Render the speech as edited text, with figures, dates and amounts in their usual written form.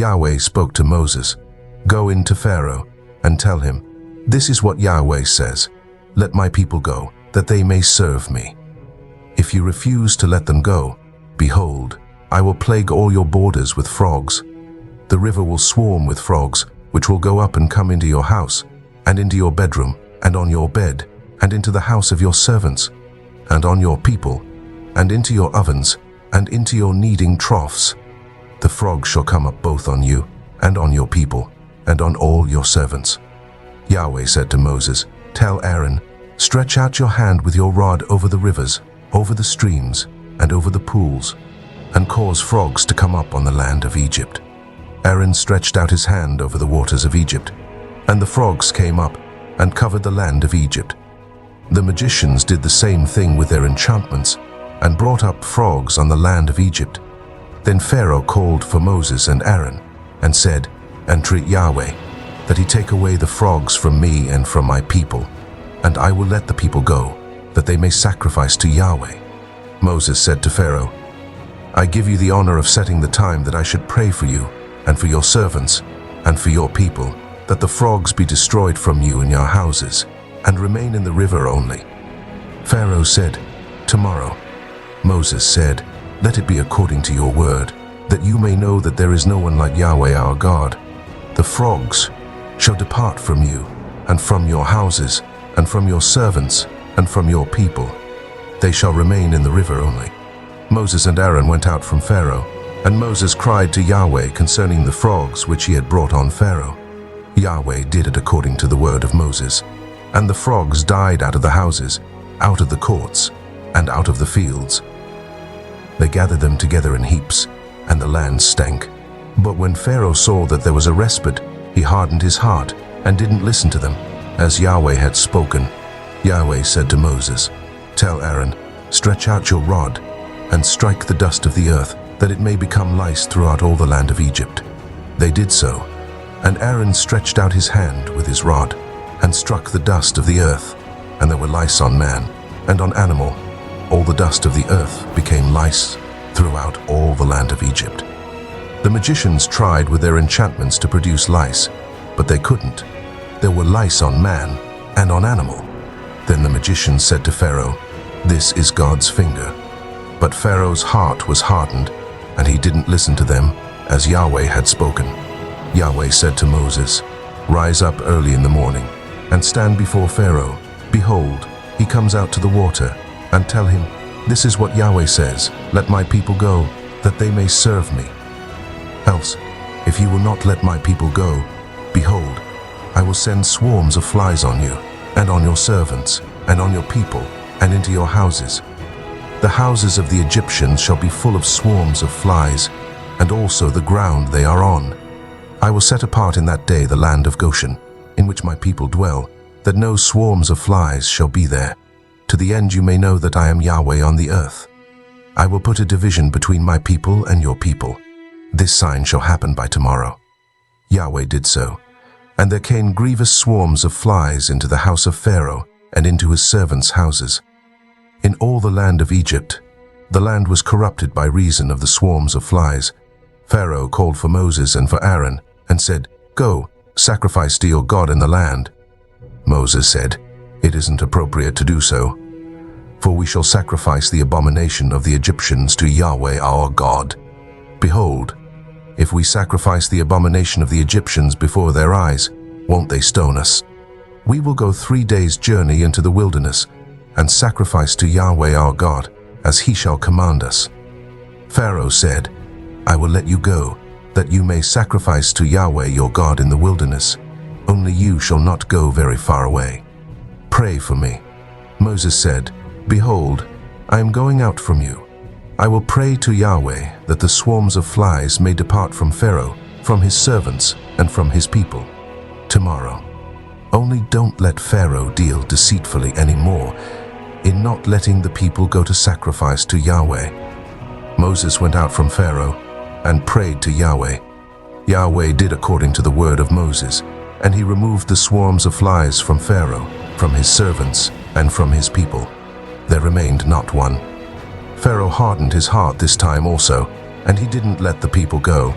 Yahweh spoke to Moses, "Go in to Pharaoh and tell him, 'This is what Yahweh says, let my people go, that they may serve me. If you refuse to let them go, behold, I will plague all your borders with frogs. The river will swarm with frogs, which will go up and come into your house, and into your bedroom, and on your bed, and into the house of your servants, and on your people, and into your ovens, and into your kneading troughs. The frogs shall come up both on you, and on your people, and on all your servants.'" Yahweh said to Moses, "Tell Aaron, stretch out your hand with your rod over the rivers, over the streams, and over the pools, and cause frogs to come up on the land of Egypt." Aaron stretched out his hand over the waters of Egypt, and the frogs came up and covered the land of Egypt. The magicians did the same thing with their enchantments, and brought up frogs on the land of Egypt. Then Pharaoh called for Moses and Aaron, and said, "Entreat Yahweh, that he take away the frogs from me and from my people, and I will let the people go, that they may sacrifice to Yahweh." Moses said to Pharaoh, "I give you the honor of setting the time that I should pray for you, and for your servants, and for your people, that the frogs be destroyed from you in your houses, and remain in the river only." Pharaoh said, "Tomorrow." Moses said, "Let it be according to your word, that you may know that there is no one like Yahweh our God. The frogs shall depart from you, and from your houses, and from your servants, and from your people. They shall remain in the river only." Moses and Aaron went out from Pharaoh, and Moses cried to Yahweh concerning the frogs which he had brought on Pharaoh. Yahweh did it according to the word of Moses, and the frogs died out of the houses, out of the courts, and out of the fields. They gathered them together in heaps, and the land stank. But when Pharaoh saw that there was a respite, he hardened his heart and didn't listen to them, as Yahweh had spoken. Yahweh said to Moses, "Tell Aaron, stretch out your rod, and strike the dust of the earth, that it may become lice throughout all the land of Egypt." They did so, and Aaron stretched out his hand with his rod, and struck the dust of the earth, and there were lice on man, and on animal. All the dust of the earth became lice throughout all the land of Egypt. The magicians tried with their enchantments to produce lice, but they couldn't. There were lice on man and on animal. Then the magicians said to Pharaoh, "This is God's finger." But Pharaoh's heart was hardened, and he didn't listen to them, as Yahweh had spoken. Yahweh said to Moses, "Rise up early in the morning, and stand before Pharaoh. Behold, he comes out to the water, and tell him, 'This is what Yahweh says, let my people go, that they may serve me. Else, if you will not let my people go, behold, I will send swarms of flies on you, and on your servants, and on your people, and into your houses. The houses of the Egyptians shall be full of swarms of flies, and also the ground they are on. I will set apart in that day the land of Goshen, in which my people dwell, that no swarms of flies shall be there, to the end you may know that I am Yahweh on the earth. I will put a division between my people and your people. This sign shall happen by tomorrow." Yahweh did so, and there came grievous swarms of flies into the house of Pharaoh and into his servants' houses. In all the land of Egypt, the land was corrupted by reason of the swarms of flies. Pharaoh called for Moses and for Aaron, and said, "Go, sacrifice to your God in the land." Moses said, "It isn't appropriate to do so, for we shall sacrifice the abomination of the Egyptians to Yahweh our God. Behold, if we sacrifice the abomination of the Egyptians before their eyes, won't they stone us? We will go 3 days' journey into the wilderness, and sacrifice to Yahweh our God, as he shall command us." Pharaoh said, "I will let you go, that you may sacrifice to Yahweh your God in the wilderness. Only you shall not go very far away. Pray for me." Moses said, "Behold, I am going out from you. I will pray to Yahweh that the swarms of flies may depart from Pharaoh, from his servants, and from his people. Tomorrow. Only don't let Pharaoh deal deceitfully anymore, in not letting the people go to sacrifice to Yahweh." Moses went out from Pharaoh and prayed to Yahweh. Yahweh did according to the word of Moses, and he removed the swarms of flies from Pharaoh, from his servants, and from his people. There remained not one. Pharaoh hardened his heart this time also, and he didn't let the people go.